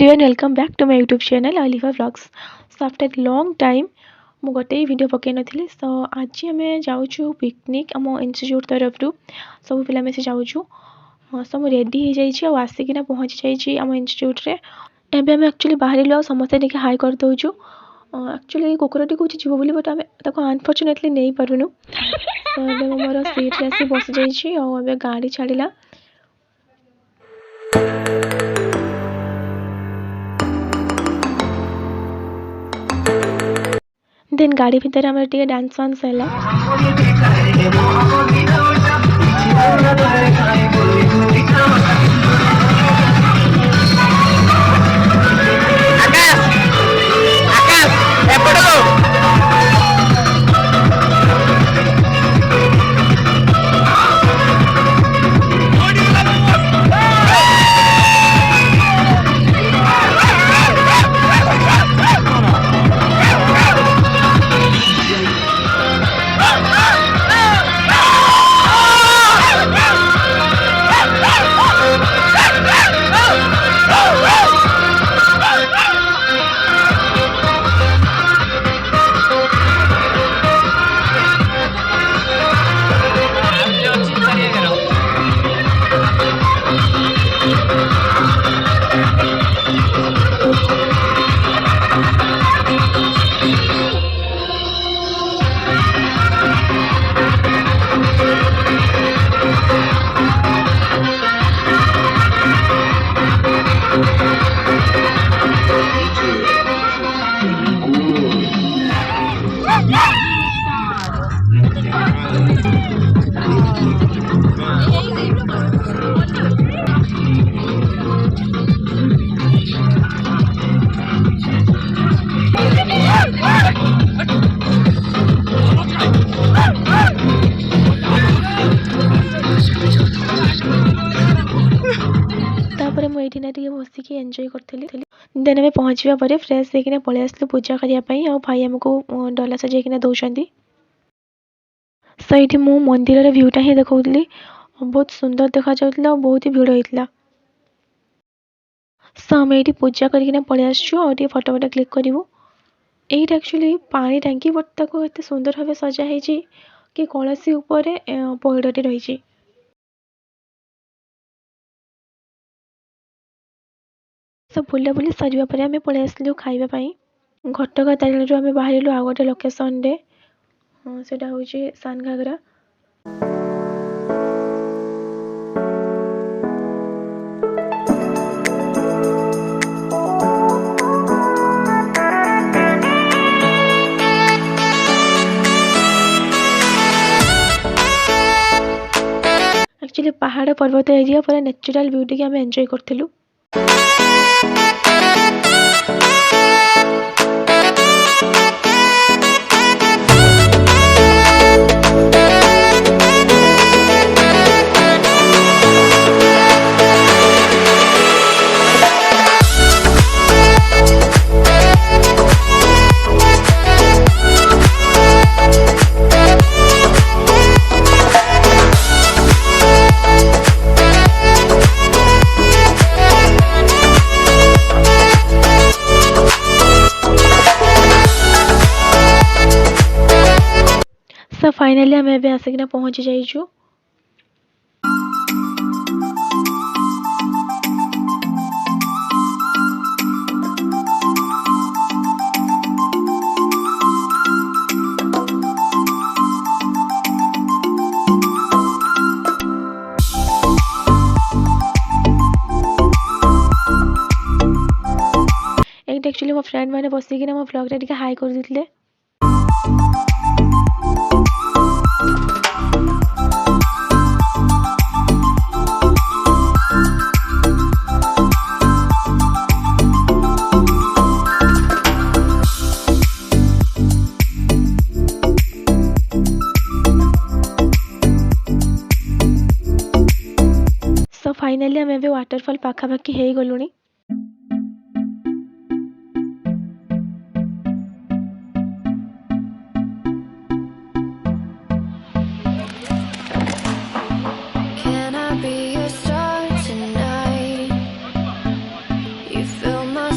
Everyone welcome back to my YouTube channel Alifa vlogs. So after long time मु गोटे video पकई नी। सो आज आम जाऊँ पिकनिक आम इनट्यूट तरफ सब पिला मिसी जाऊँ। सो मुझे रेडी हो जाइए आसिकिना पहुँची जाइए आम इनट्यूट्रे। एवं आम एक्चुअली बाहर समस्ते टे हाई कर दौचु। एक्चुअली कुकुरटी कौन जीव बोली बट आम अनफर्चुनेटली नहीं पारुनु। तो मोर सीट्रे आसी बस जाइए गाड़ी छाड़ा। देन गाड़ी भितर आम टे डांस वांस है। मुझे बसिक एंजॉय करी। देन आम पहुँचा पर फ्रेश होकर पलि आसलु पूजा करने आ भाई आमको डला सजाइना दौरान। सो ये मु मंदिर भ्यूटा ही देखा बहुत सुंदर देखा जाऊला बहुत ही भिड़ होता। सो आम ये पूजा करके पलि आसु फटो फटो क्लिक करूँ। ये एक्चुअली पानी टांकी बट ताको एत सुंदर भाव सजाई कि कलसी उपर पइडटे रही। सब बुलाबुली सरिया पर आम पलि आसलु खाइबापी। घटका तारिणी आम बाहर आउ गोटे लोकेशन रे सेटा हूँ सान घागरा। एक्चुअली पहाड़ पर्वत एरिया पूरा नेचुरल ब्यूटी के आम एंजॉय करथिलु। सो फाइनली आम एबे आसिकिना पहुँची जाइछु। एक्चुअली मो फ्रेंड मैंने बसिकिना मो व्लॉग रे हाई कर देथिले। सो फाइनली आम एबे वाटरफॉल पाखापाखि हो गलुनी। Can I be your star tonight? You fill my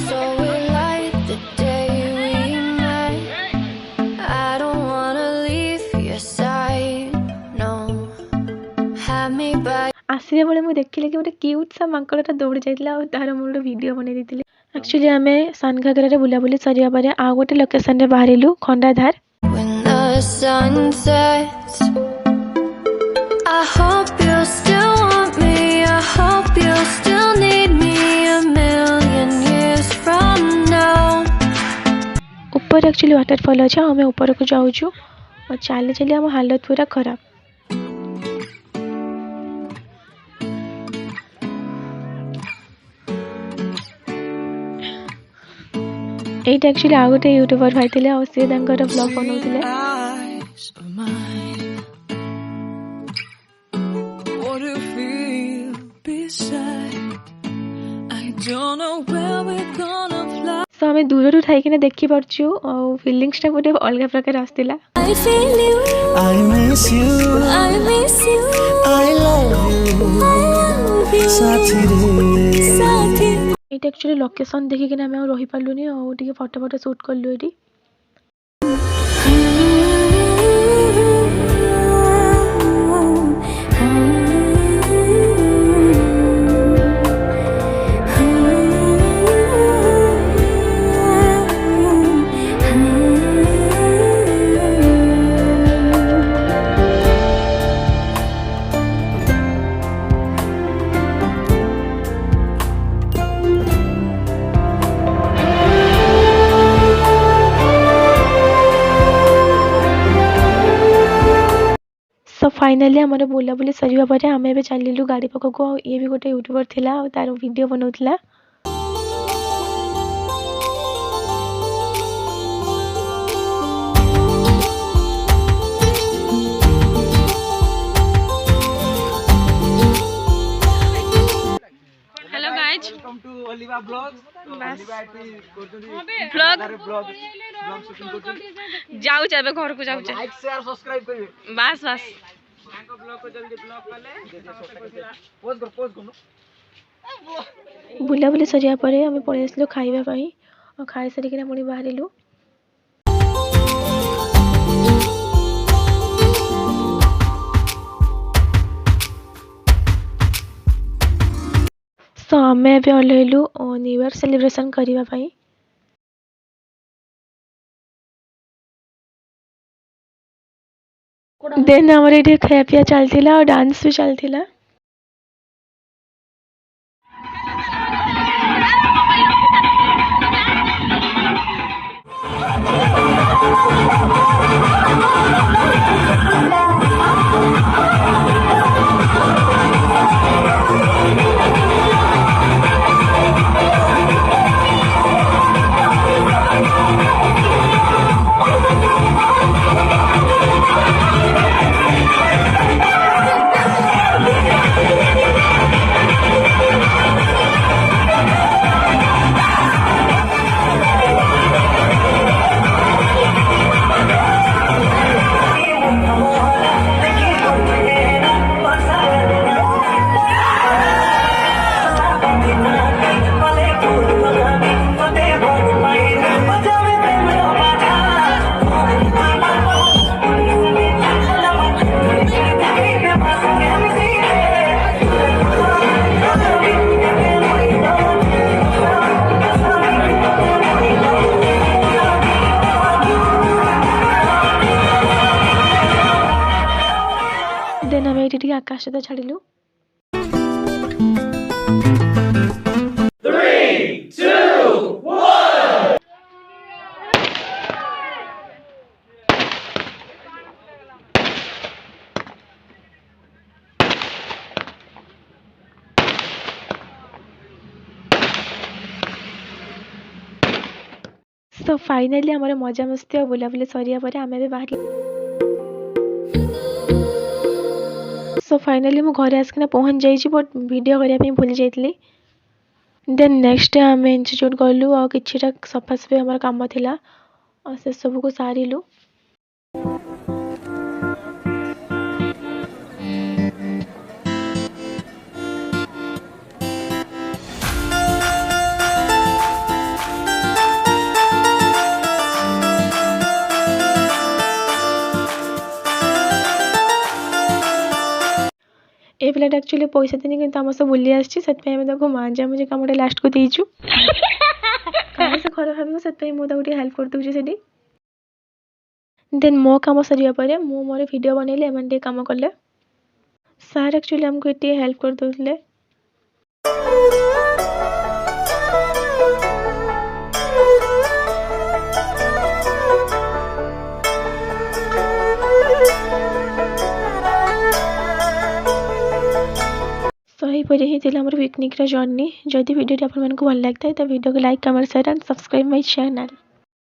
आसला बेले मुझे देखिले कि गोटे क्यूट सा माकड़टा दौड़ी जाइला और तार मुझे वीडियो बनै देथिले। एक्चुअली आमे सान घागरा बुलाबुली सरिया पर आ गोटे लोकेशन रे बाहरिलु Khandadhar. When the sun sets, I hope you still want me. I hope you still need me a million years from now. ऊपर एक्चुअली वाटरफॉल अच्छे आम ऊपर को जाऊँ और चली चली आम हालत पूरा खराब। एट एक्चुअली आ गोटे यूट्यूबर भाई थे और सी ब्लॉग बनाते। तो आम दूर थी देखी पार्चु और फिलिंग्स गोटे अलग प्रकार आसला। ये एक्चुअली लोकेशन देखिए आम रही पार्लुनि और फोटो फोटो शूट कलु ये। सो फाइनली आमर बुलाबुली सरिया पर आम ए चलू गाड़ी पाखक। ये भी गोटे यूट्यूबर थिला और तार वीडियो बनाउथला। Hello guys, welcome to Oliva blogs. Blog shooting करछी जाऊ जाबे घर को जाऊ जा। लाइक शेयर सब्सक्राइब करिवे बस बस। तांको ब्लॉग को जल्दी ब्लॉग करले पोज करो। बुलाबुली सरिया पर आम पळै आसलो खाइबा पई और खाइ सरिकिना पुणी बाहरिलु। तो आम ओल्लैलु न्यू ईयर सेलिब्रेशन करने। देन आमर ये खाया पिया चलता और डांस भी चलता। देन आम ये आकाश सहित छाड़िलु। सो फाइनली आमर मजा मस्ती और बुलाबुली सरिया पर आम भी बाहर। सो फाइनली मु घरे आसकिना पहुँच जाइए बट वीडियो करने भूली जाइली। देन नेक्स्ट डे आम इंस्टीट्यूट गलु और किछिटा सफासफी आमर काम थिला और से सब को सारिलु। ए पिलाटा एक्चुअली पैसा देनी कि आम सब बुली आम मांझा मुझे कमटा लास्ट को देचु कहीं से खराब भाव से मुझे हेल्प कर दूसरी से देन मो कम सरिया पर मु मोर वीडियो बनैली एम कम कले सार एक्चुअली आमको ये हेल्प कर दौले सहीपरि ही आमर पिकनिक जर्नी जदि वीडियो आपको भल लगता है तो वीडियो को like comment share and subscribe my channel.